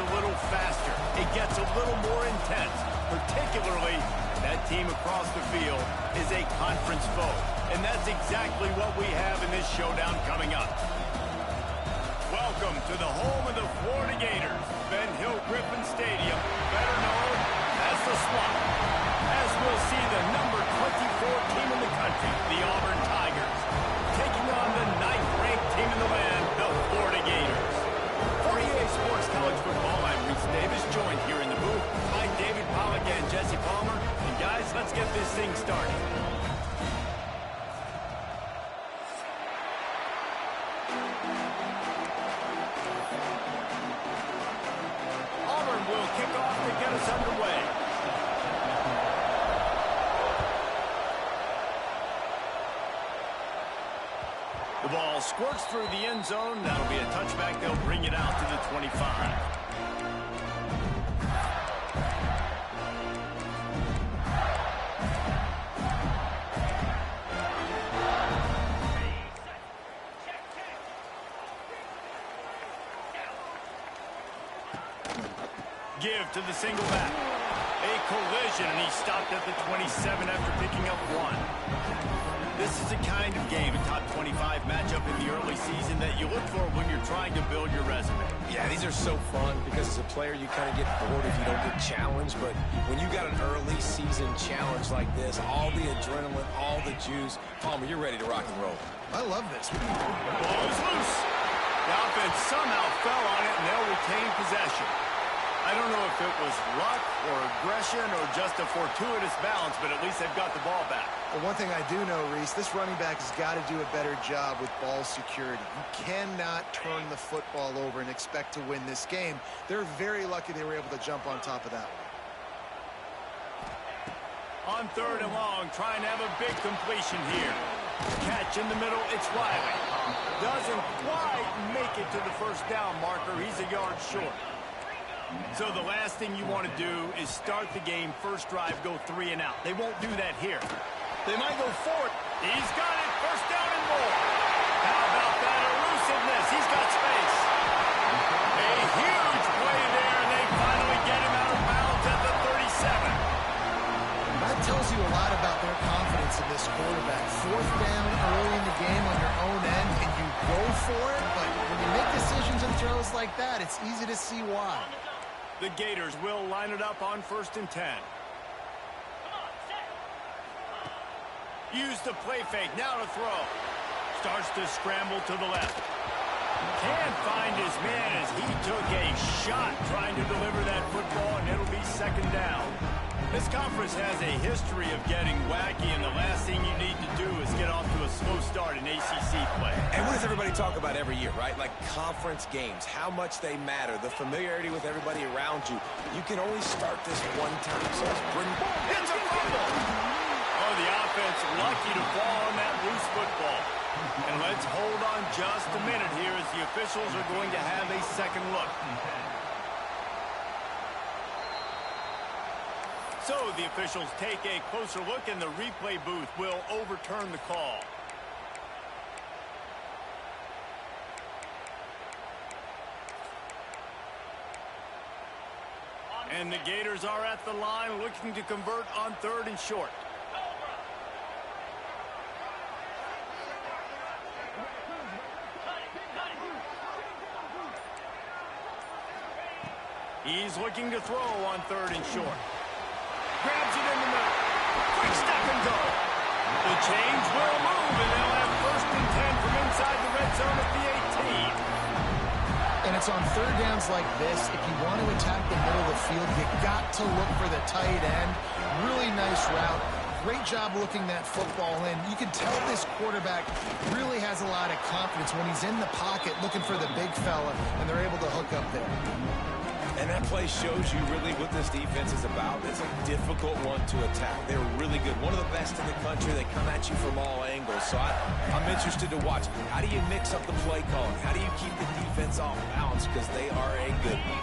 a little faster. It gets a little more intense. Particularly, that team across the field is a conference foe. And that's exactly what we have in this showdown coming up. Welcome to the home of the Florida Gators, Ben Hill Griffin Stadium, better known as the Swamp. As we'll see the number 24 team in the country, the Auburn Tigers, taking on the 9th-ranked team in the land, the Florida Gators. For EA Sports College Football, I'm Reese Davis, joined here in the booth by David Pollack and Jesse Palmer. And guys, let's get this thing started. Auburn will kick off to get us underway. The ball squirts through the end zone. That'll be a touchback. They'll bring it out to the 25. Give to the single back. A collision, and he stopped at the 27 after picking up one. This is the kind of game, a top 25 matchup in the early season that you look for when you're trying to build your resume. Yeah, these are so fun because as a player you kind of get bored if you don't get challenged, but when you got an early season challenge like this, all the adrenaline, all the juice, Palmer, you're ready to rock and roll. I love this. Ball is loose. The offense somehow fell on it, and they'll retain possession. I don't know if it was luck or aggression or just a fortuitous balance, but at least they've got the ball back. Well, one thing I do know, Reese, this running back has got to do a better job with ball security. You cannot turn the football over and expect to win this game. They're very lucky they were able to jump on top of that one. On 3rd and long, trying to have a big completion here. Catch in the middle, it's Riley. Doesn't quite make it to the first down marker. He's a yard short. So the last thing you want to do is start the game, first drive, go 3 and out. They won't do that here. They might go forward. He's got it, first down and more. How about that elusiveness? He's got space. A huge play there, and they finally get him out of bounds at the 37. That tells you a lot about their confidence in this quarterback. 4th down early in the game on your own end, and you go for it, but when you make decisions and throws like that, it's easy to see why. The Gators will line it up on 1st and 10. Use the play fake, now to throw. Starts to scramble to the left. Can't find his man as he took a shot trying to deliver that football, and it'll be 2nd down. This conference has a history of getting wacky, and the last thing you need to do is get off to a slow start in ACC play. And what does everybody talk about every year, right? Like conference games, how much they matter, the familiarity with everybody around you. You can only start this one time, so let's bring... It's a fumble! Oh, the offense lucky to fall on that loose football. And let's hold on just a minute here as the officials are going to have a second look. So the officials take a closer look, and the replay booth will overturn the call. And the Gators are at the line looking to convert on 3rd and short. He's looking to throw on 3rd and short. Grabs it in the middle. Quick step and go. The chains will move, and they'll have 1st and 10 from inside the red zone at the 18. And it's on 3rd downs like this. If you want to attack the middle of the field, you got to look for the tight end. Really nice route. Great job looking that football in. You can tell this quarterback really has a lot of confidence when he's in the pocket looking for the big fella, and they're able to hook up there. And that play shows you really what this defense is about. It's a difficult one to attack. They're really good. One of the best in the country. They come at you from all angles. So I'm interested to watch. How do you mix up the play calling? How do you keep the defense off balance? Because they are a good one.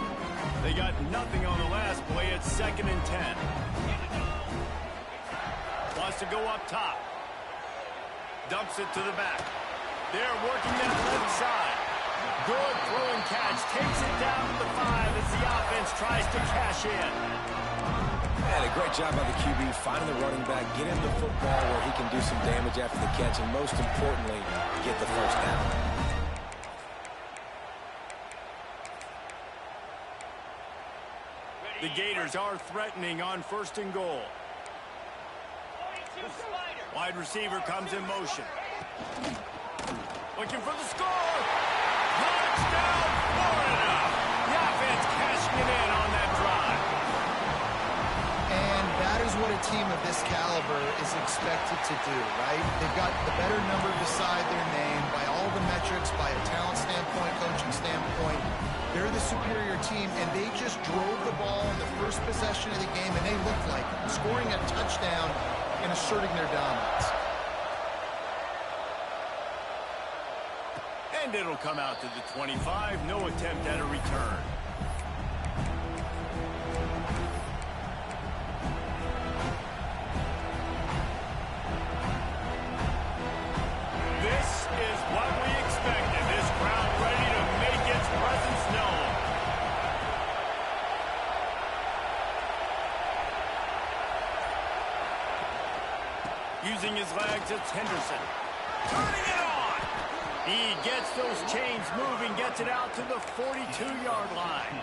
They got nothing on the last play. It's 2nd and 10. Wants to go up top. Dumps it to the back. They're working that left side. Good throw and catch. Takes it down to the 5 as the offense tries to cash in. And a great job by the QB finding the running back, get him the football where he can do some damage after the catch, and most importantly, get the first down. The Gators are threatening on 1st and goal. Wide receiver comes in motion. Looking for the score. Touchdown, Florida. The offense cashing it in on that drive. And that is what a team of this caliber is expected to do, right? They've got the better number beside their name by all the metrics, by a talent standpoint, coaching standpoint. They're the superior team, and they just drove the ball in the first possession of the game, and they looked like scoring a touchdown and asserting their dominance. And it'll come out to the 25. No attempt at a return. This is what we expected. This crowd ready to make its presence known. Using his legs, it's Henderson. Turning it on. He gets those chains moving, gets it out to the 42-yard line.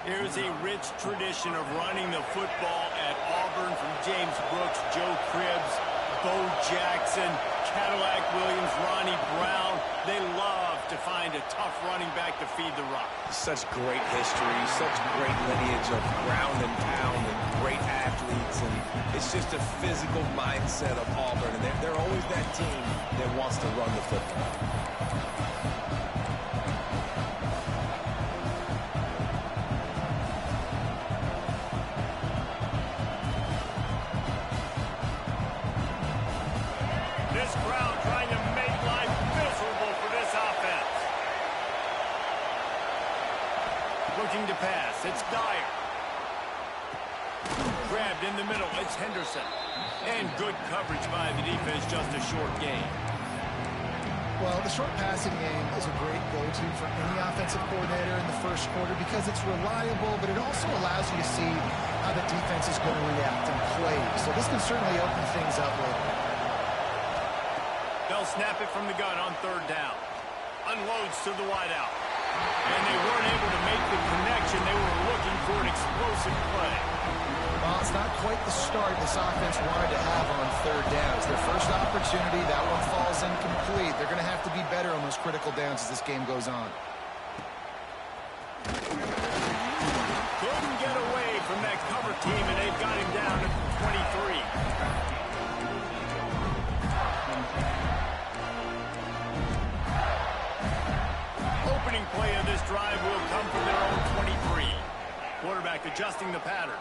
There's a rich tradition of running the football at Auburn from James Brooks, Joe Cribbs, Bo Jackson, Cadillac Williams, Ronnie Brown. They love to find a tough running back to feed the rock. Such great history, such great lineage of ground and pound and great athletes. And it's just a physical mindset of Auburn. And they're always that team that wants to run the football. This crowd trying to make life miserable for this offense. Looking to pass. It's Dyer. Grabbed in the middle. It's Henderson. And good coverage by the defense. Just a short gain. Well, the short passing game is a great go-to for any offensive coordinator in the first quarter because it's reliable, but it also allows you to see how the defense is going to react and play. So this can certainly open things up later. They'll snap it from the gun on 3rd down. Unloads to the wideout. And they weren't able to make the connection. They were looking for an explosive play. Well, it's not quite the start this offense wanted to have on 3rd down. It's their first opportunity. That one falls incomplete. They're going to have to be better on those critical downs as this game goes on. Couldn't get away from that cover team, and they've got him down at 23. Opening play of this drive will come from their own 23. Quarterback adjusting the pattern.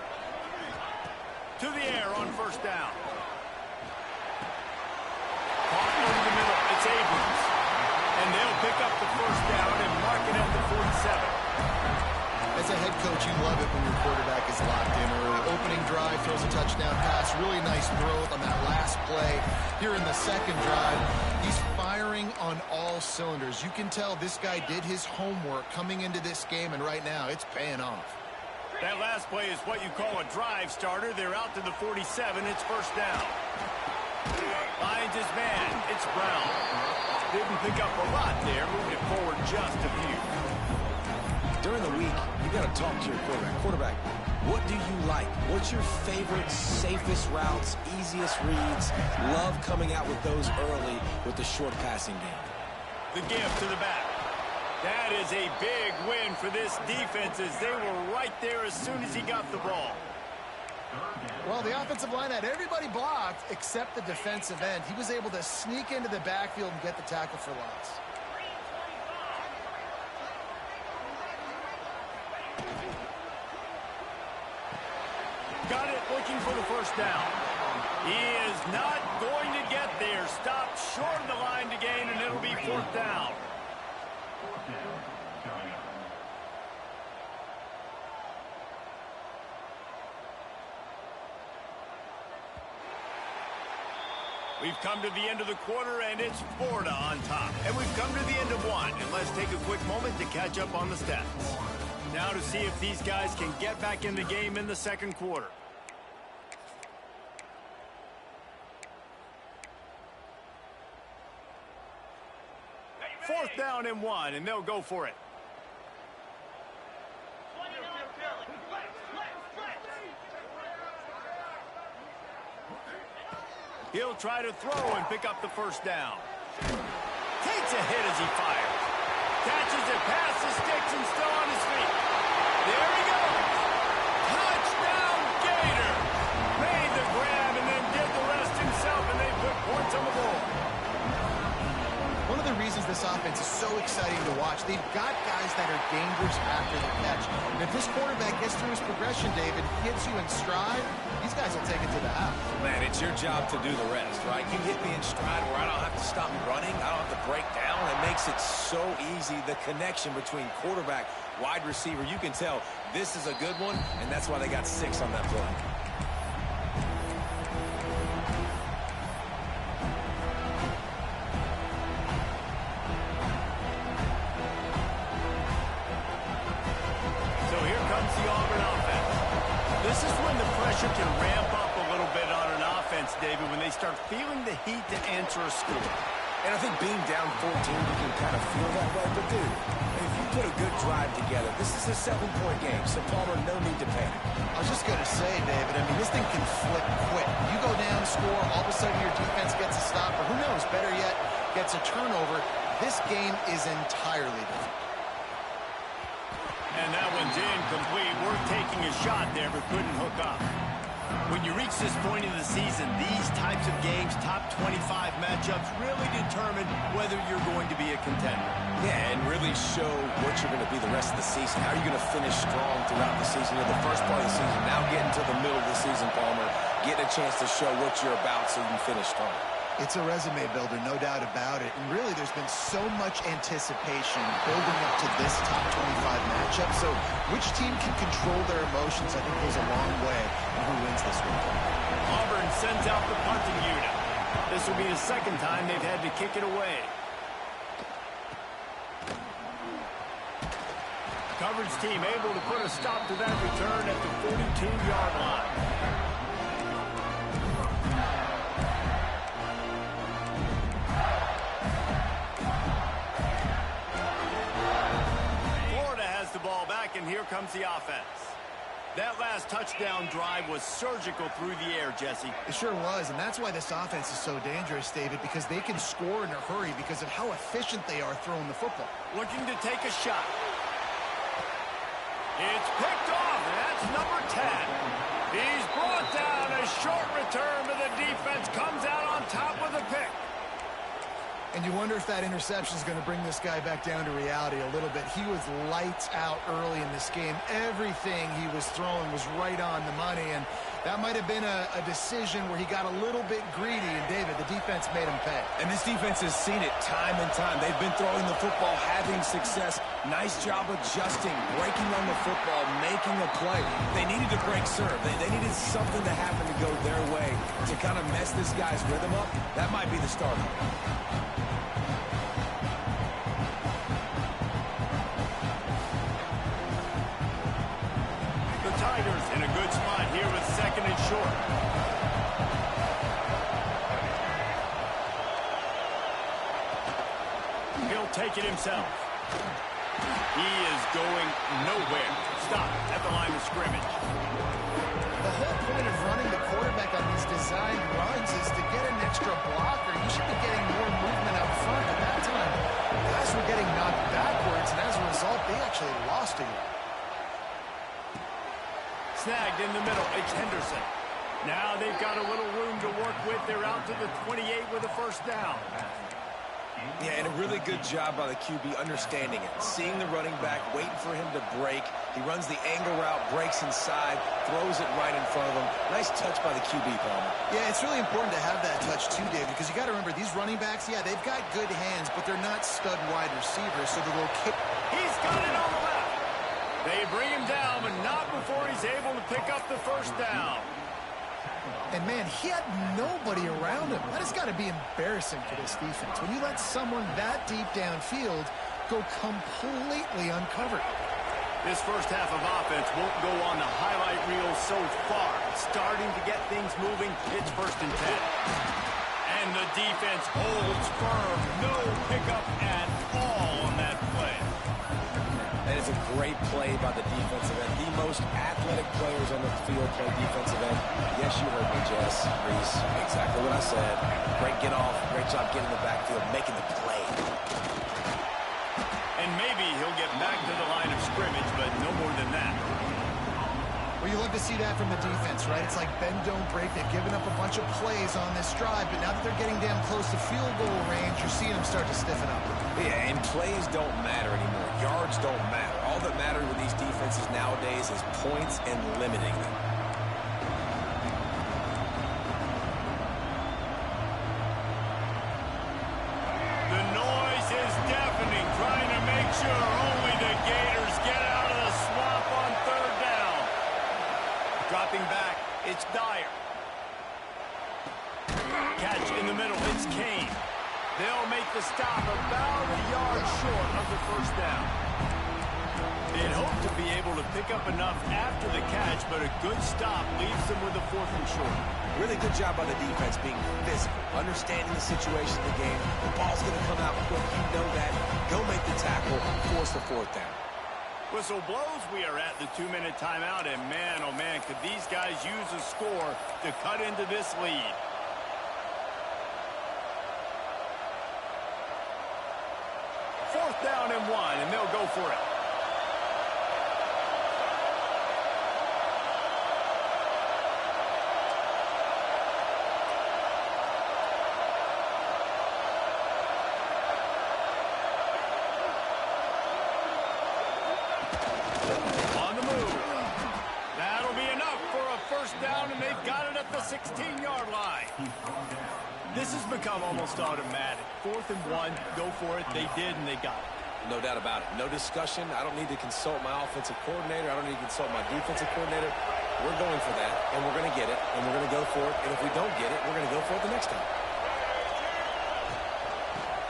To the air on 1st down. Caught over the middle. It's Abrams. And they'll pick up the 1st down and mark it at the 47. As a head coach, you love it when your quarterback is locked in early. Opening drive, throws a touchdown pass. Really nice throw on that last play. Here in the 2nd drive, he's firing on all cylinders. You can tell this guy did his homework coming into this game, and right now it's paying off. That last play is what you call a drive starter. They're out to the 47. It's 1st down. Finds his man. It's Brown. Didn't pick up a lot there. Moving it forward just a few. During the week, you got to talk to your quarterback. Quarterback, what do you like? What's your favorite, safest routes, easiest reads? Love coming out with those early with the short passing game. The give to the back. That is a big win for this defense as they were right there as soon as he got the ball. Well, the offensive line had everybody blocked except the defensive end. He was able to sneak into the backfield and get the tackle for loss. Got it, looking for the 1st down. He is not going to get there. Stopped short of the line to gain, and it'll be 4th down. We've come to the end of the quarter, and it's Florida on top. And we've come to the end of one, and let's take a quick moment to catch up on the stats. Now to see if these guys can get back in the game in the second quarter. Fourth down and 1, and they'll go for it. He'll try to throw and pick up the first down. Takes a hit as he fires. Catches it past the sticks and still on his feet. There he goes. Touchdown, Gator. Made the grab and then did the rest himself, and they put points on the board. One of the reasons this offense is so exciting to watch, they've got guys that are dangerous after the catch. And if this quarterback gets through his progression, David, hits you in stride, these guys will take it to the house. Man, it's your job to do the rest, right? You hit me in stride where I don't have to stop running. I don't have to break down. It makes it so easy, the connection between quarterback, wide receiver. You can tell this is a good one, and that's why they got 6 on that play. Auburn offense. This is when the pressure can ramp up a little bit on an offense, David, when they start feeling the heat to answer a score. And I think being down 14, you can kind of feel that way. But, dude, if you put a good drive together, this is a 7-point game, so Palmer, no need to panic. I was just going to say, David, I mean, this thing can flip quick. You go down, score, all of a sudden your defense gets a stop, or who knows, better yet, gets a turnover. This game is entirely different. And that one's incomplete. Worth taking a shot there, but couldn't hook up. When you reach this point in the season, these types of games, top 25 matchups, really determine whether you're going to be a contender. Yeah, and really show what you're going to be the rest of the season. How are you going to finish strong throughout the season? The first part of the season, now getting to the middle of the season, Palmer, getting a chance to show what you're about so you can finish strong. It's a resume builder, no doubt about it. And really, there's been so much anticipation building up to this top 25 matchup. So which team can control their emotions, I think, goes a long way in who wins this one. Auburn sends out the punting unit. This will be the second time they've had to kick it away. Coverage team able to put a stop to that return at the 42-yard line. And here comes the offense. That last touchdown drive was surgical through the air, Jesse. It sure was, and that's why this offense is so dangerous, David, because they can score in a hurry because of how efficient they are throwing the football. Looking to take a shot. It's picked off, and that's number 10. He's brought down. A short return, but the defense comes out on top with a pick. And you wonder if that interception is going to bring this guy back down to reality a little bit. He was lights out early in this game. Everything he was throwing was right on the money, and that might have been a decision where he got a little bit greedy, and David, the defense made him pay. And this defense has seen it time and time. They've been throwing the football, having success. Nice job adjusting, breaking on the football, making a play. They needed to break serve. They needed something to happen to go their way to kind of mess this guy's rhythm up. That might be the starter. Tigers in a good spot here with second and short. He'll take it himself. He is going nowhere. Stop at the line of scrimmage. The whole point of running the quarterback on these designed runs is to get an extra blocker. You should be getting more movement up front. At that time, guys were getting knocked backwards, and as a result, they actually lost a yard. Snagged in the middle. It's Henderson. Now they've got a little room to work with. They're out to the 28 with a first down. Yeah, and a really good job by the QB understanding it. Seeing the running back, waiting for him to break. He runs the angle route, breaks inside, throws it right in front of him. Nice touch by the QB, Palmer. Yeah, it's really important to have that touch too, David, because you got to remember, these running backs, yeah, they've got good hands, but they're not stud wide receivers, so the little kick. He's got it on the left. They bring him down, but not before he's able to pick up the first down. And, man, he had nobody around him. That has got to be embarrassing for this defense. When you let someone that deep downfield go completely uncovered. This first half of offense won't go on the highlight reel so far. Starting to get things moving. It's 1st and 10. And the defense holds firm. No pickup at all on that play. That is a great play by the defensive end. The most athletic players on the field play defensive end. Yes, you heard me, Jess, Reese. Exactly what I said. Great get off. Great job getting in the backfield, making the play. And maybe he'll get back to the line of scrimmage, but no more than that. Well, you love to see that from the defense, right? It's like bend, don't break. They've given up a bunch of plays on this drive, but now that they're getting down close to field goal range, you're seeing them start to stiffen up. Yeah, and plays don't matter anymore. Yards don't matter. All that matters with these defenses nowadays is points and limiting them. The noise is deafening, trying to make sure only the Gators get out of the swamp on 3rd down. Dropping back, it's Dyer. Catch in the middle, it's Kane. They'll make the stop about a yard short of the 1st down. They'd hope to be able to pick up enough after the catch, but a good stop leaves them with a 4th and short. Really good job by the defense being physical, understanding the situation of the game. The ball's going to come out quick. You know that. Go make the tackle, force the 4th down. Whistle blows, we are at the 2-minute timeout, and man, oh man, could these guys use a score to cut into this lead. Fourth down and 1, and they'll go for it. On the move. That'll be enough for a 1st down, and they've got it at the 16-yard line. This has become almost automatic. 4th and 1, go for it. They did, and they got it. No doubt about it. No discussion. I don't need to consult my offensive coordinator. I don't need to consult my defensive coordinator. We're going for that, and we're going to get it, and we're going to go for it. And if we don't get it, we're going to go for it the next time.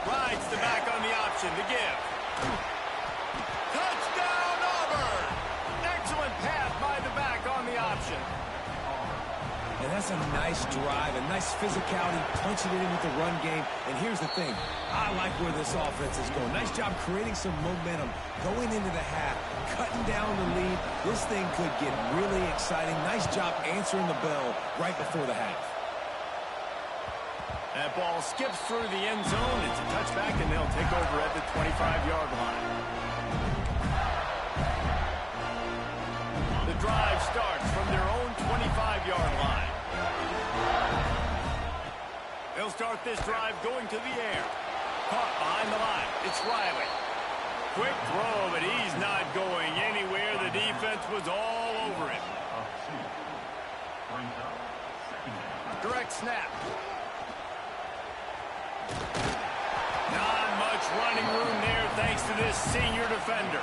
Rides the back on the option to give. Touchdown, Auburn! Excellent pass by the back on the option. And that's a nice drive, a nice physicality, punching it in with the run game. And here's the thing. I like where this offense is going. Nice job creating some momentum, going into the half, cutting down the lead. This thing could get really exciting. Nice job answering the bell right before the half. That ball skips through the end zone. It's a touchback, and they'll take over at the 25-yard line. The drive starts from their own 25-yard line. They'll start this drive going to the air. Caught behind the line. It's Riley. Quick throw, but he's not going anywhere. The defense was all over him. Direct snap. Not much running room there thanks to this senior defender.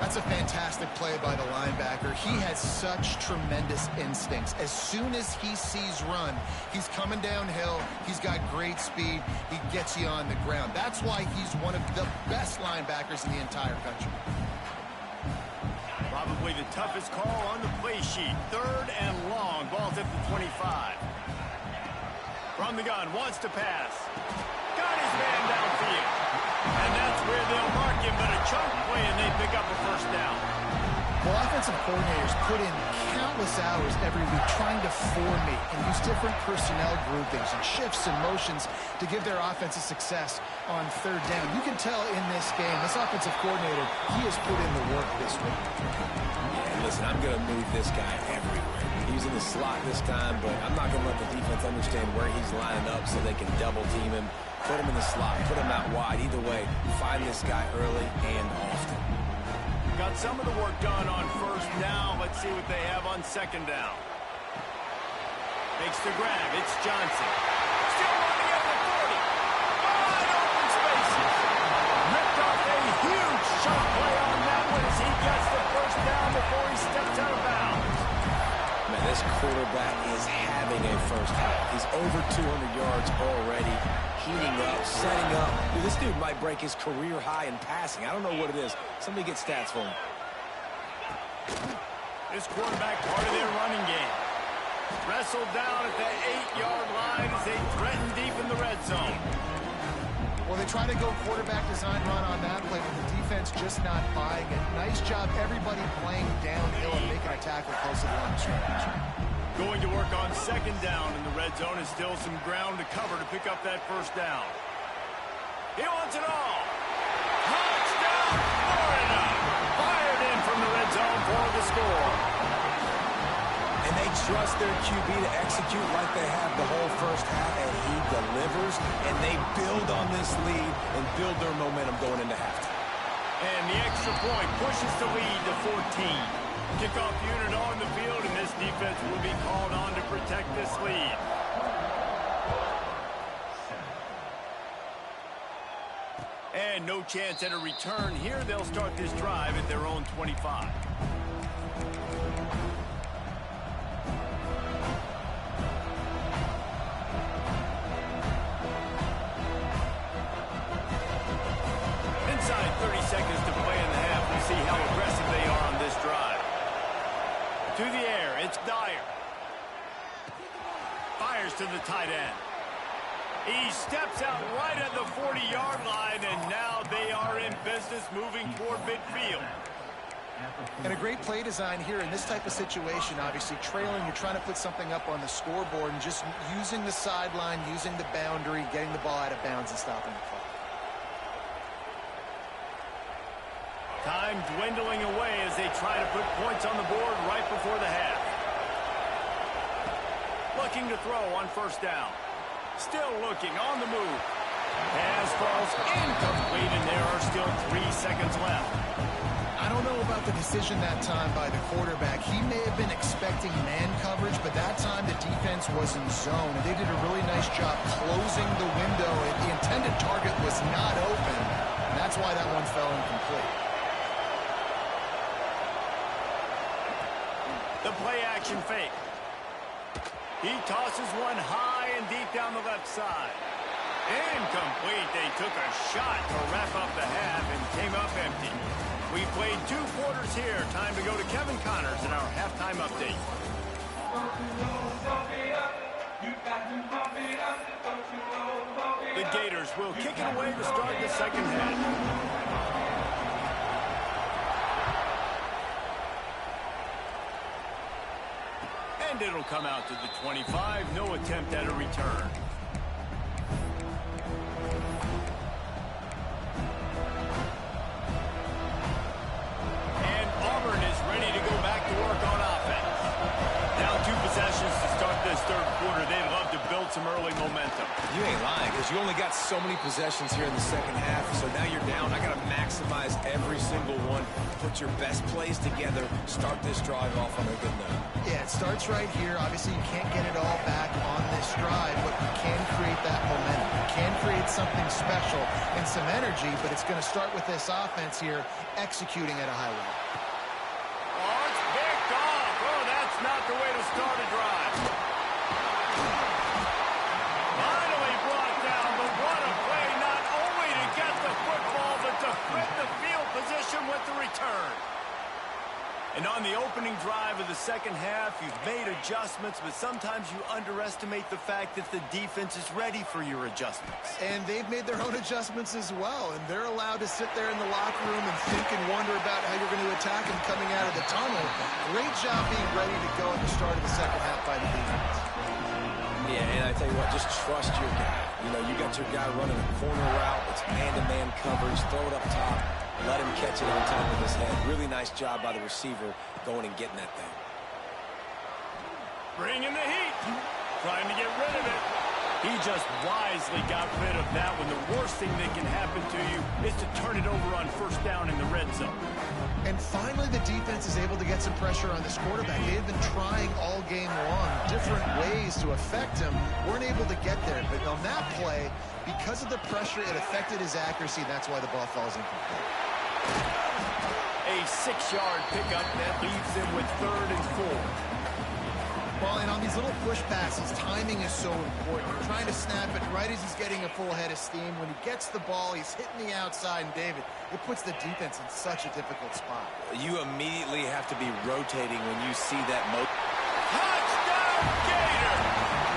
That's a fantastic play by the linebacker. He has such tremendous instincts. As soon as he sees run, he's coming downhill. He's got great speed. He gets you on the ground. That's why he's one of the best linebackers in the entire country. Probably the toughest call on the play sheet. 3rd and long. Ball's at the 25. From the gun, wants to pass. Got his man downfield. And that's where they'll mark him, but a chunk play, and they pick up a 1st down. Well, offensive coordinators put in countless hours every week trying to formate and use different personnel groupings and shifts and motions to give their offensive success on 3rd down. You can tell in this game, this offensive coordinator, he has put in the work this week. Yeah, listen, I'm going to move this guy everywhere. He's in the slot this time, but I'm not going to let the defense understand where he's lining up so they can double team him. Put him in the slot, put him out wide. Either way, find this guy early and often. Got some of the work done on 1st down. Let's see what they have on 2nd down. Makes the grab. It's Johnson. Still running at the 40. Wide open spaces. Ripped off a huge shot play on that one as he gets the 1st down before he steps out of bounds. Man, this This quarterback is having a first half. He's over 200 yards already, heating up, setting up. Dude, this dude might break his career high in passing. I don't know what it is. Somebody get stats for him. This quarterback part of their running game. Wrestled down at the 8-yard line as they threaten deep in the red zone. Well, they try to go quarterback design run on that play, but the defense just not buying it. Nice job, everybody playing downhill and making a tackle close to the line of scrimmage. Going to work on second down in the red zone, and still some ground to cover to pick up that first down. He wants it all. Touchdown, Florida! Fired in from the red zone for the score. And they trust their QB to execute like they have the whole first half, and he delivers, and they build on this lead and build their momentum going into halftime. And the extra point pushes the lead to 14. Kickoff unit on the field, and this defense will be called on to protect this lead. And no chance at a return here. They'll start this drive at their own 25. Inside 30 seconds to play in the half. We'll see how aggressive they are on this drive. To the air, it's Dyer. Fires to the tight end. He steps out right at the 40-yard line, and now they are in business moving toward midfield. And a great play design here in this type of situation. Obviously, trailing, you're trying to put something up on the scoreboard, and just using the sideline, using the boundary, getting the ball out of bounds and stopping the clock. Time dwindling away as they try to put points on the board right before the half. Looking to throw on first down. Still looking on the move. Pass falls incomplete, and there are still 3 seconds left. I don't know about the decision that time by the quarterback. He may have been expecting man coverage, but that time the defense was in zone, and they did a really nice job closing the window. The intended target was not open, and that's why that one fell incomplete. The play-action fake. He tosses one high and deep down the left side. Incomplete. They took a shot to wrap up the half and came up empty. We played 2 quarters here. Time to go to Kevin Connors in our halftime update. The Gators will kick it away to start the second half. And it'll come out to the 25. No attempt at a return. And Auburn is ready to go back to work on offense. Now 2 possessions to start this third quarter. They'd love to build some early momentum. You ain't lying, because you only got so many possessions here in the second half, so now you're down. I got to maximize every single one. Put your best plays together. Start this drive off on a good note. Yeah, it starts right here. Obviously, you can't get it all back on this drive, but you can create that momentum. You can create something special and some energy, but it's going to start with this offense here executing at a high level. Oh, it's picked off. Oh, that's not the way to start a drive. Finally brought down, but what a play, not only to get the football, but to flip the field position with the return. And on the opening drive of the second half, you've made adjustments, but sometimes you underestimate the fact that the defense is ready for your adjustments. And they've made their own adjustments as well, and they're allowed to sit there in the locker room and think and wonder about how you're going to attack them coming out of the tunnel. Great job being ready to go at the start of the second half by the defense. Yeah, and I tell you what, just trust your guy. You know, you got your guy running a corner route. It's man-to-man coverage. Throw it up top. Let him catch it on top of his head. Really nice job by the receiver going and getting that thing. Bringing the heat. Trying to get rid of it. He just wisely got rid of that one. The worst thing that can happen to you is to turn it over on first down in the red zone. And finally, the defense is able to get some pressure on this quarterback. They have been trying all game long different ways to affect him. Weren't able to get there. But on that play, because of the pressure, it affected his accuracy. That's why the ball falls incomplete. A 6-yard pickup that leaves them with 3rd and 4. Well, and on these little push passes, timing is so important. You're trying to snap it right as he's getting a full head of steam. When he gets the ball, he's hitting the outside, and David, it puts the defense in such a difficult spot. You immediately have to be rotating when you see that Touchdown, Gator!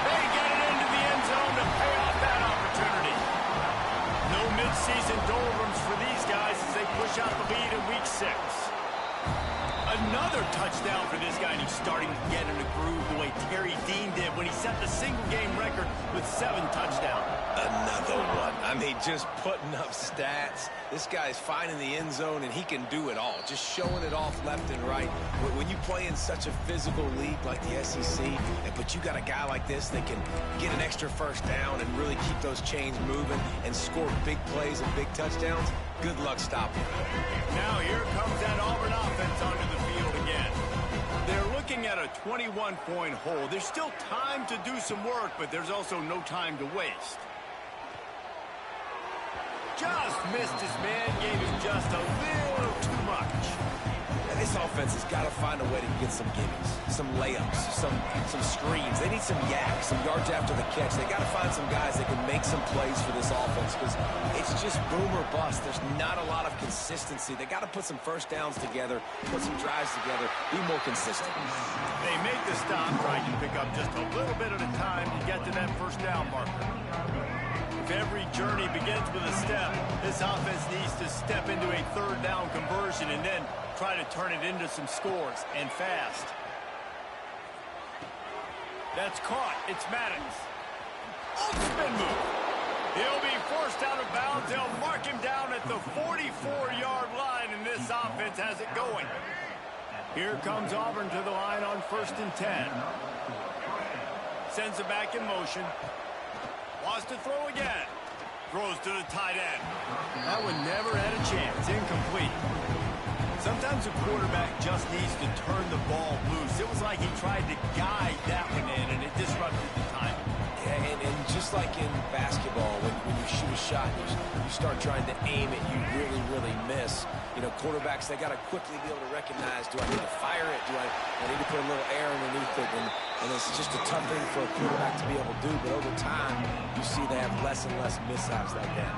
They get it into the end zone to pay off that opportunity. No midseason doldrums for these guys as they push out the lead in Week 6. Another touchdown for this guy, and he's starting to get in a groove the way Terry Dean did when he set the single-game record with 7 touchdowns. Another one. I mean, just putting up stats. This guy's finding the end zone, and he can do it all. Just showing it off left and right. When you play in such a physical league like the SEC, but you got a guy like this that can get an extra first down and really keep those chains moving and score big plays and big touchdowns, good luck stopping him. Now here comes that Auburn offense onto the field again. They're looking at a 21-point hole. There's still time to do some work, but there's also no time to waste. Just missed his man, gave him just a little too much. And this offense has got to find a way to get some gimmicks, some layups, some screens. They need some yaks, some yards after the catch. They got to find some guys that can make some plays for this offense because it's just boom or bust. There's not a lot of consistency. They got to put some first downs together, put some drives together, be more consistent. They make the stop, trying to pick up just a little bit at a time to get to that first down marker. If every journey begins with a step, this offense needs to step into a third down conversion and then try to turn it into some scores, and fast. That's caught. It's Maddox. Spin move. He'll be forced out of bounds. They'll mark him down at the 44-yard line, and this offense has it going. Here comes Auburn to the line on 1st and 10. Sends it back in motion. Wants to throw again. Throws to the tight end. That one never had a chance. Incomplete. Sometimes a quarterback just needs to turn the ball loose. It was like he tried to guide that one in, and it disrupted the timing. Yeah, and just like in basketball, when you shoot a shot, you start trying to aim it, you really miss. You know, quarterbacks, they got to quickly be able to recognize, do I need to fire it? Do I need to put a little air underneath it? And it's just a tough thing for a quarterback to be able to do. But over time, you see they have less and less mishaps like that.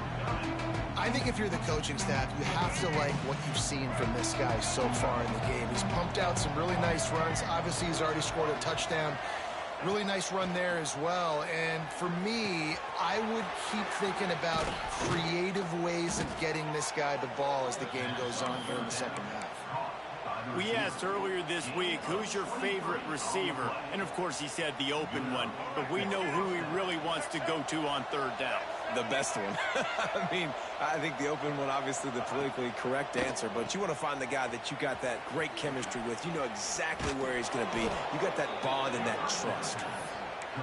I think if you're the coaching staff, you have to like what you've seen from this guy so far in the game. He's pumped out some really nice runs. Obviously, he's already scored a touchdown. Really nice run there as well. And for me, I would keep thinking about creative ways of getting this guy the ball as the game goes on here in the second half. We asked earlier this week, who's your favorite receiver? And, of course, he said the open one. But we know who he really wants to go to on third down. The best one. I mean, I think the open one, obviously the politically correct answer, but you want to find the guy that you got that great chemistry with. You know exactly where he's going to be. You got that bond and that trust.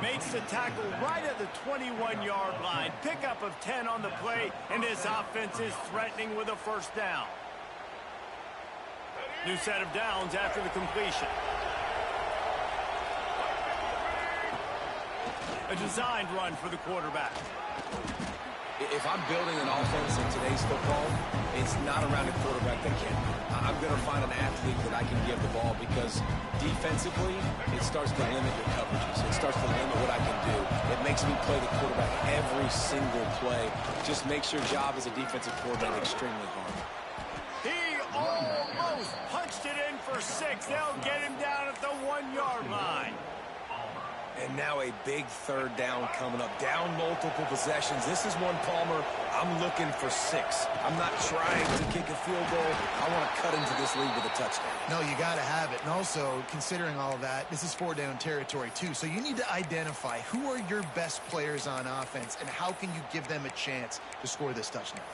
Makes the tackle right at the 21-yard line. Pickup of 10 on the play, and this offense is threatening with a first down. New set of downs after the completion. A designed run for the quarterback. If I'm building an offense in today's football, it's not around a quarterback that can. I'm going to find an athlete that I can give the ball because defensively, it starts to limit your coverages. It starts to limit what I can do. It makes me play the quarterback every single play. Just makes your job as a defensive coordinator extremely hard. He almost punched it in for 6. They'll get him down at the 1-yard line. And now a big third down coming up. Down multiple possessions. This is one, Palmer, I'm looking for 6. I'm not trying to kick a field goal. I want to cut into this lead with a touchdown. No, you got to have it. And also, considering all of that, this is 4-down territory, too. So you need to identify who are your best players on offense and how can you give them a chance to score this touchdown.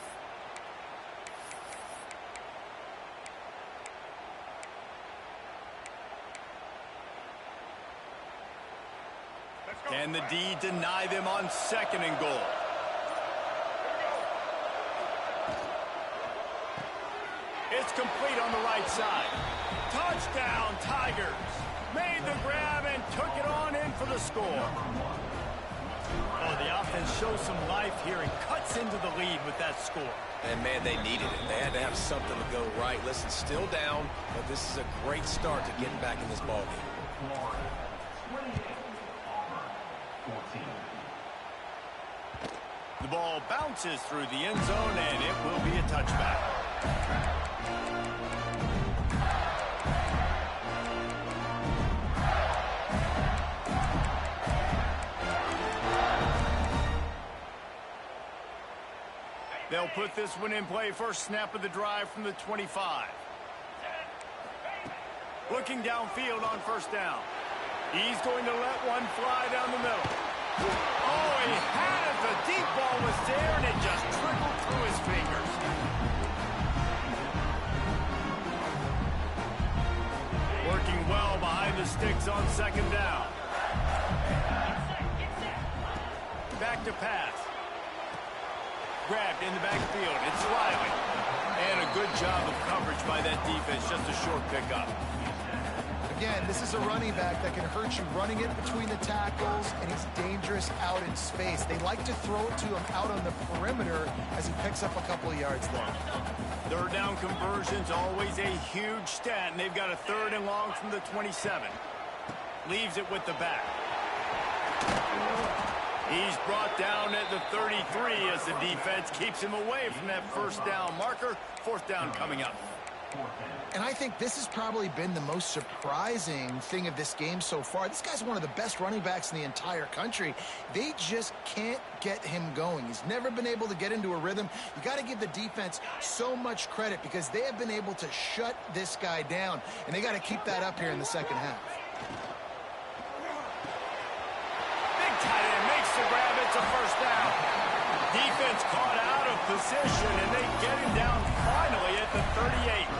Can the D deny them on 2nd and goal? It's complete on the right side. Touchdown, Tigers. Made the grab and took it on in for the score. Oh, the offense shows some life here and cuts into the lead with that score. And, man, they needed it. They had to have something to go right. Listen, still down, but this is a great start to getting back in this ballgame. The ball bounces through the end zone, and it will be a touchback. They'll put this one in play. First snap of the drive from the 25. Looking downfield on first down. He's going to let one fly down the middle. Oh, he had it. The deep ball was there, and it just trickled through his fingers. Working well behind the sticks on second down. Back to pass. Grabbed in the backfield. It's Riley. And a good job of coverage by that defense. Just a short pickup. Again, this is a running back that can hurt you running it between the tackles, and he's dangerous out in space. They like to throw it to him out on the perimeter as he picks up a couple of yards there. Third down conversion's always a huge stat, and they've got a third and long from the 27. Leaves it with the back. He's brought down at the 33 as the defense keeps him away from that first down marker. Fourth down coming up. And I think this has probably been the most surprising thing of this game so far. This guy's one of the best running backs in the entire country. They just can't get him going. He's never been able to get into a rhythm. You got to give the defense so much credit because they have been able to shut this guy down, and they got to keep that up here in the second half. Big tight end makes the grab. It's a first down. Defense caught out of position, and they get him down finally at the 38.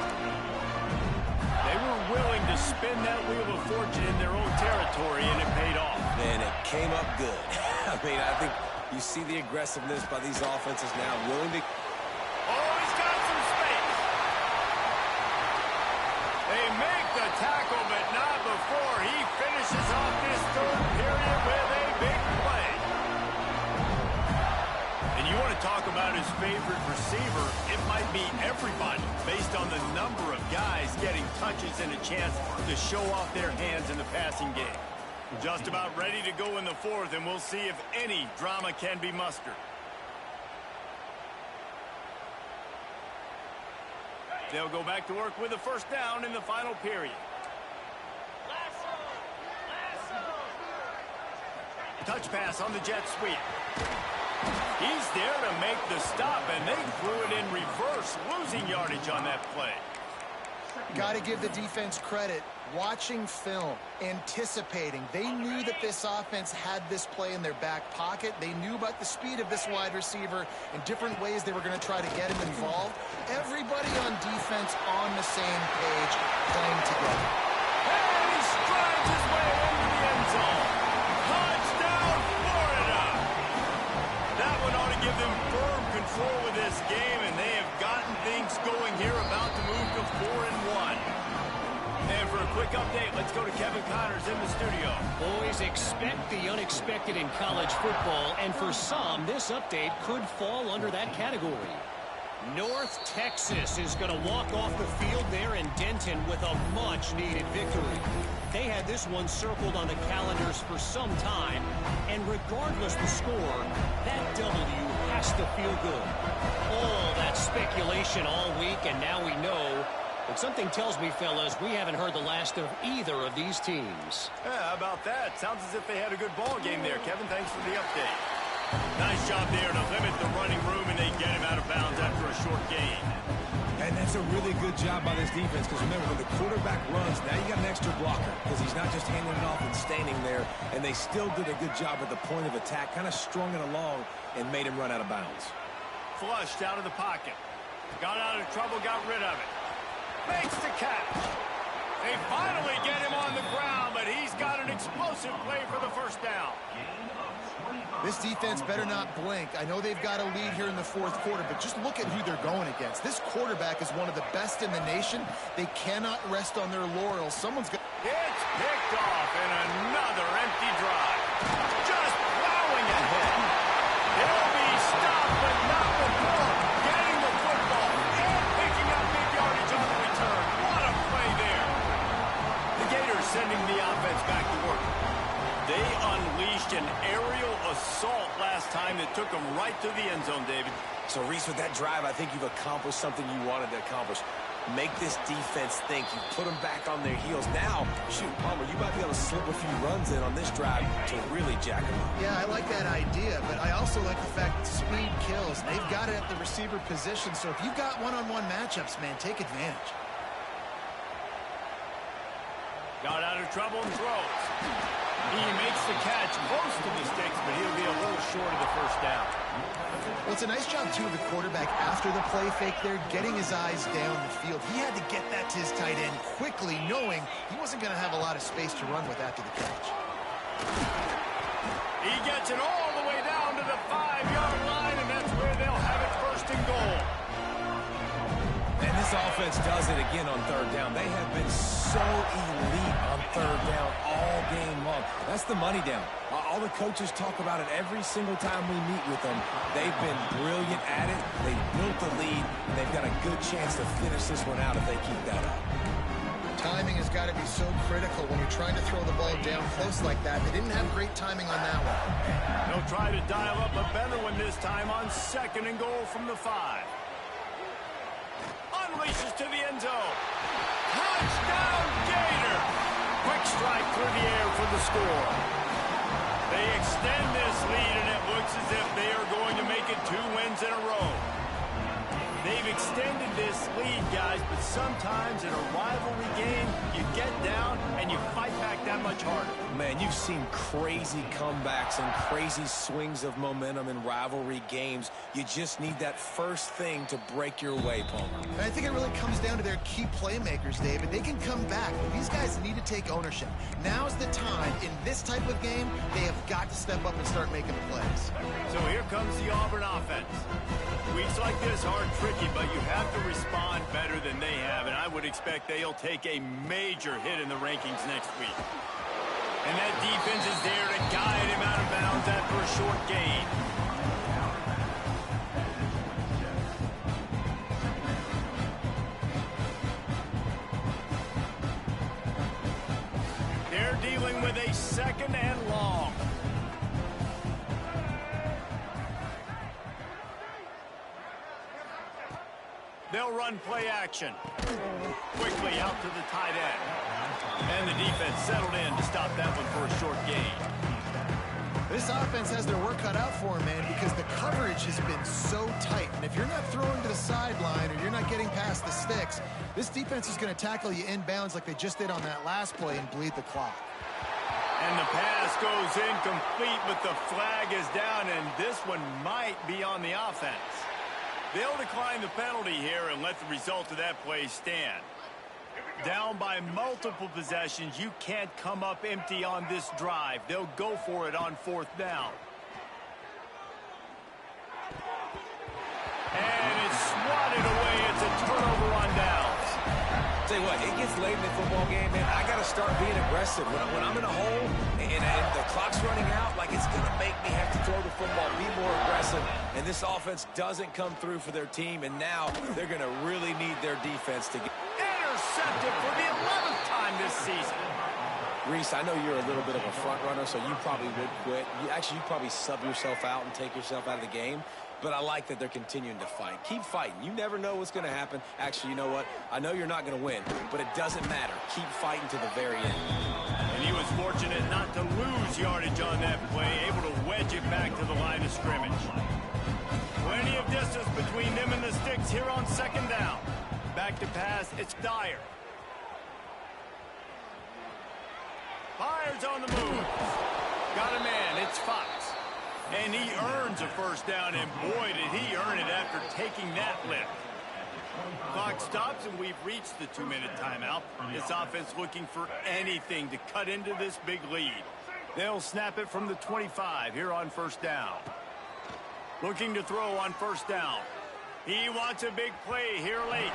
They were willing to spin that wheel of fortune in their own territory, and it paid off. And it came up good. I mean, I think you see the aggressiveness by these offenses now, willing to... Oh, he's got some space. They make the tackle, but not before he finishes off this third period with a big play. And you want to talk about his favorite receiver, it might be everybody based on the number of guys getting touches and a chance to show off their hands in the passing game. Just about ready to go in the fourth, and we'll see if any drama can be mustered. They'll go back to work with a first down in the final period. Touch pass on the jet sweep. He's there to make the stop, and they threw it in reverse, losing yardage on that play. Got to give the defense credit. Watching film, anticipating. They knew that this offense had this play in their back pocket. They knew about the speed of this wide receiver and different ways they were going to try to get him involved. Everybody on defense on the same page, playing together. And he strides his way into the end zone. Touchdown, Florida! That one ought to give them firm control of this game, and they have gotten things going here, about to move to 4-1. And for a quick update, let's go to Kevin Connors in the studio. Boys, expect the unexpected in college football, and for some, this update could fall under that category. North Texas is going to walk off the field there in Denton with a much-needed victory. They had this one circled on the calendars for some time, and regardless the score, that W has to feel good. All that speculation all week, and now we know. But something tells me, fellas, we haven't heard the last of either of these teams. Yeah, how about that? Sounds as if they had a good ball game there. Kevin, thanks for the update. Nice job there to limit the running room, and they get him out of bounds after a short gain. And that's a really good job by this defense, because remember, when the quarterback runs, now you got an extra blocker, because he's not just handing it off and standing there, and they still did a good job at the point of attack, kind of strung it along and made him run out of bounds. Flushed out of the pocket. Got out of trouble, got rid of it. Makes the catch. They finally get him on the ground, but he's got an explosive play for the first down. This defense better not blink. I know they've got a lead here in the fourth quarter, but just look at who they're going against. This quarterback is one of the best in the nation. They cannot rest on their laurels. Someone's got... It's picked off, and another empty drive. Just plowing ahead. He'll be stopped, but not before getting the football and picking up big yardage on the return. What a play there. The Gators sending the offense back to work. to the end zone, David. So, Reese, with that drive, I think you've accomplished something you wanted to accomplish. Make this defense think. You put them back on their heels. Now, shoot, Palmer, you might be able to slip a few runs in on this drive to really jack them up. Yeah, I like that idea, but I also like the fact that speed kills. They've got it at the receiver position, so if you've got one-on-one matchups, man, take advantage. Got out of trouble and throws. He makes the catch close to the sticks, but he'll be a little short of the first down. Well, it's a nice job, too, of the quarterback after the play fake there, getting his eyes down the field. He had to get that to his tight end quickly, knowing he wasn't going to have a lot of space to run with after the catch. He gets it all the way down to the 5-yard line, and that's where they'll have it first and goal. And this offense does it again on third down. They have been so elite on third down all game long. That's the money down. All the coaches talk about it every single time we meet with them. They've been brilliant at it. They've built the lead, and they've got a good chance to finish this one out if they keep that up. Timing has got to be so critical when you're trying to throw the ball down close like that. They didn't have great timing on that one. They'll try to dial up a better one this time on second and goal from the 5. Unleashes to the end zone. Touchdown, Gator! Quick strike through the air for the score. They extend this lead, and it looks as if they are going to make it 2 wins in a row. They've extended this lead, guys, but sometimes in a rivalry game, you get down and you fight back that much harder. Man, you've seen crazy comebacks and crazy swings of momentum in rivalry games. You just need that first thing to break your way, Palmer. And I think it really comes down to their key playmakers, David. They can come back, but these guys need to take ownership. Now's the time. In this type of game, they have got to step up and start making the plays. So here comes the Auburn offense. Weeks like this are tricky, but you have to respond better than they have, and I would expect they'll take a major hit in the rankings next week. And that defense is there to guide him out of bounds after a short gain. They're dealing with a second and long. They'll run play action. Quickly out to the tight end. And the defense settled in to stop that one for a short gain. This offense has their work cut out for them, man, because the coverage has been so tight. And if you're not throwing to the sideline or you're not getting past the sticks, this defense is going to tackle you inbounds like they just did on that last play and bleed the clock. And the pass goes incomplete, but the flag is down, and this one might be on the offense. They'll decline the penalty here and let the result of that play stand. Down by multiple possessions, you can't come up empty on this drive. They'll go for it on 4th down. And it's swatted away. It's a turnover on downs. Tell you what, it gets late in the football game, man. I got to start being aggressive. When I'm in a hole and the clock's running out, like it's going to make me have to throw the football, be more aggressive. And this offense doesn't come through for their team, and now they're going to really need their defense to get intercepted for the 11th time this season. Reese, I know you're a little bit of a front runner, so you probably would quit. You'd probably sub yourself out and take yourself out of the game. But I like that they're continuing to fight. Keep fighting. You never know what's going to happen. Actually, you know what? I know you're not going to win, but it doesn't matter. Keep fighting to the very end. And he was fortunate not to lose yardage on that play, able to wedge it back to the line of scrimmage. Plenty of distance between them and the sticks here on 2nd down. Back to pass, it's Dyer. Byers on the move. Got a man, it's Fox. And he earns a 1st down, and boy, did he earn it after taking that lift. Clock stops, and we've reached the 2-minute timeout. This offense looking for anything to cut into this big lead. They'll snap it from the 25 here on 1st down. Looking to throw on 1st down. He wants a big play here late.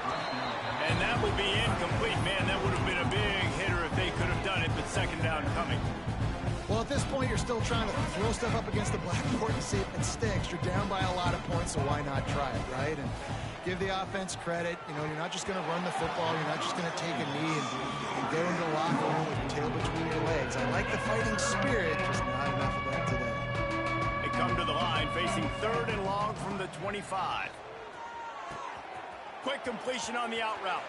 And that will be incomplete. Man, that would have been a big hitter if they could have done it, but 2nd down coming. Well, at this point, you're still trying to throw stuff up against the blackboard and see if it sticks. You're down by a lot of points, so why not try it, right? And give the offense credit. You know, you're not just going to run the football. You're not just going to take a knee and go into the locker room with your tail between your legs. I like the fighting spirit, just not enough of that today. They come to the line line, facing 3rd and long from the 25. Quick completion on the out route.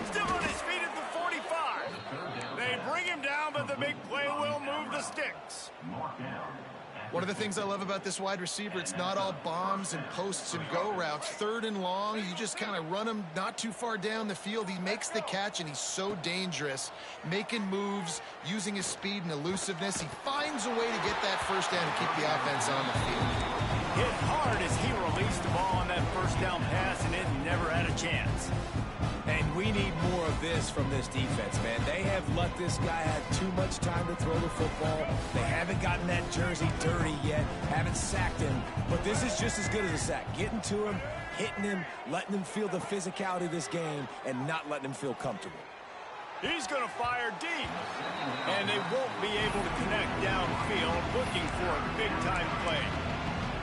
Still on his feet at the 45. They bring him down, but the big play will move the sticks. One of the things I love about this wide receiver, it's not all bombs and posts and go routes. 3rd and long, you just kind of run him not too far down the field. He makes the catch, and he's so dangerous, making moves, using his speed and elusiveness. He finds a way to get that first down and keep the offense on the field. Hit hard as he released the ball on that first down pass, and it never had a chance. And we need more of this from this defense, man. They have let this guy have too much time to throw the football. They haven't gotten that jersey dirty yet, haven't sacked him. But this is just as good as a sack. Getting to him, hitting him, letting him feel the physicality of this game, and not letting him feel comfortable. He's going to fire deep. And they won't be able to connect downfield, looking for a big-time play.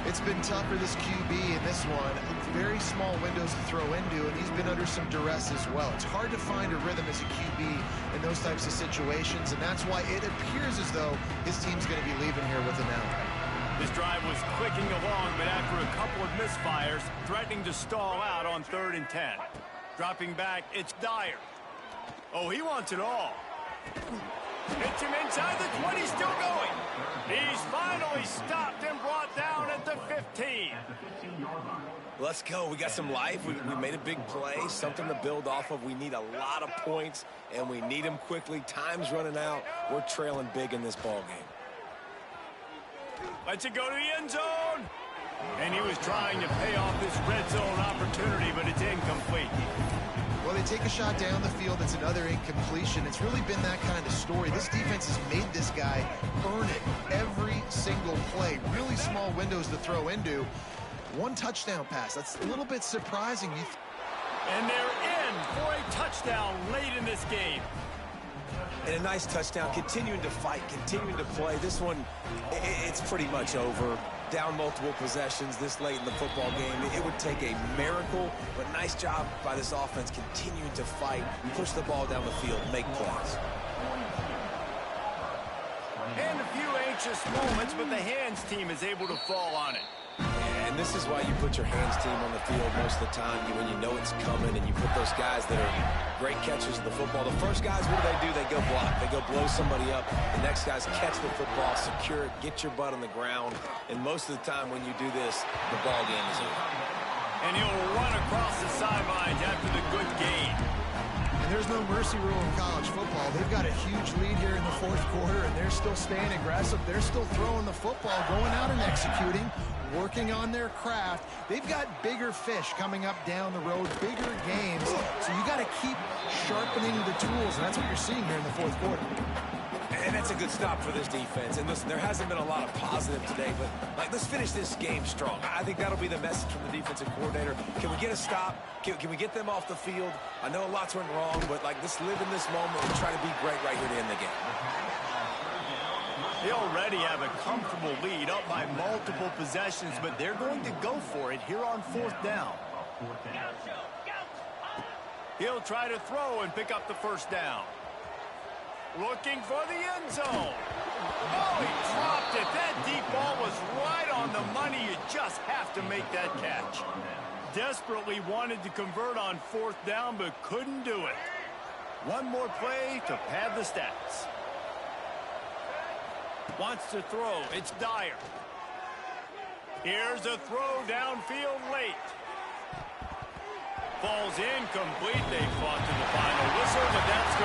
It's been tough for this QB in this one. Very small windows to throw into, and he's been under some duress as well. It's hard to find a rhythm as a QB in those types of situations, and that's why it appears as though his team's going to be leaving here with an L. This drive was clicking along, but after a couple of misfires, threatening to stall out on 3rd and 10. Dropping back, it's Dyer. Oh, he wants it all. Hits him inside the 20, still going. He's finally stopped and brought down at the 15. Let's go. We got some life. We made a big play, something to build off of. We need a lot of points, and we need them quickly. Time's running out. We're trailing big in this ball game. Lets it go to the end zone. And he was trying to pay off this red zone opportunity, but it's incomplete. Well, they take a shot down the field. It's another incompletion. It's really been that kind of story. This defense has made this guy earn it every single play. Really small windows to throw into. One touchdown pass. That's a little bit surprising. And they're in for a touchdown late in this game. And a nice touchdown, continuing to fight, continuing to play. This one, it's pretty much over. Down multiple possessions this late in the football game. It would take a miracle, but nice job by this offense continuing to fight, push the ball down the field, make plays. And a few anxious moments, but the hands team is able to fall on it. And this is why you put your hands team on the field most of the time when you know it's coming, and you put those guys that are great catchers of the football. The first guys, what do? They go block. They go blow somebody up. The next guys catch the football, secure it, get your butt on the ground. And most of the time when you do this, the ball game is over. And he'll run across the sidelines after the good gain. And there's no mercy rule in college football. They've got a huge lead here in the 4th quarter, and they're still staying aggressive. They're still throwing the football, going out and executing, working on their craft. They've got bigger fish coming up down the road, bigger games. So you got to keep sharpening the tools, and that's what you're seeing here in the 4th quarter. And that's a good stop for this defense. And listen, there hasn't been a lot of positive today, but let's finish this game strong. I think that'll be the message from the defensive coordinator. Can we get a stop? Can we get them off the field? I know lots went wrong, but let's live in this moment and try to be great right here to end the game. They already have a comfortable lead up by multiple possessions, but they're going to go for it here on 4th down. He'll try to throw and pick up the first down. Looking for the end zone. Oh, he dropped it. That deep ball was right on the money. You just have to make that catch. Desperately wanted to convert on 4th down, but couldn't do it. One more play to pad the stats. Wants to throw. It's Dyer. Here's a throw downfield late. Falls incomplete. They fought to the final whistle, but that's good.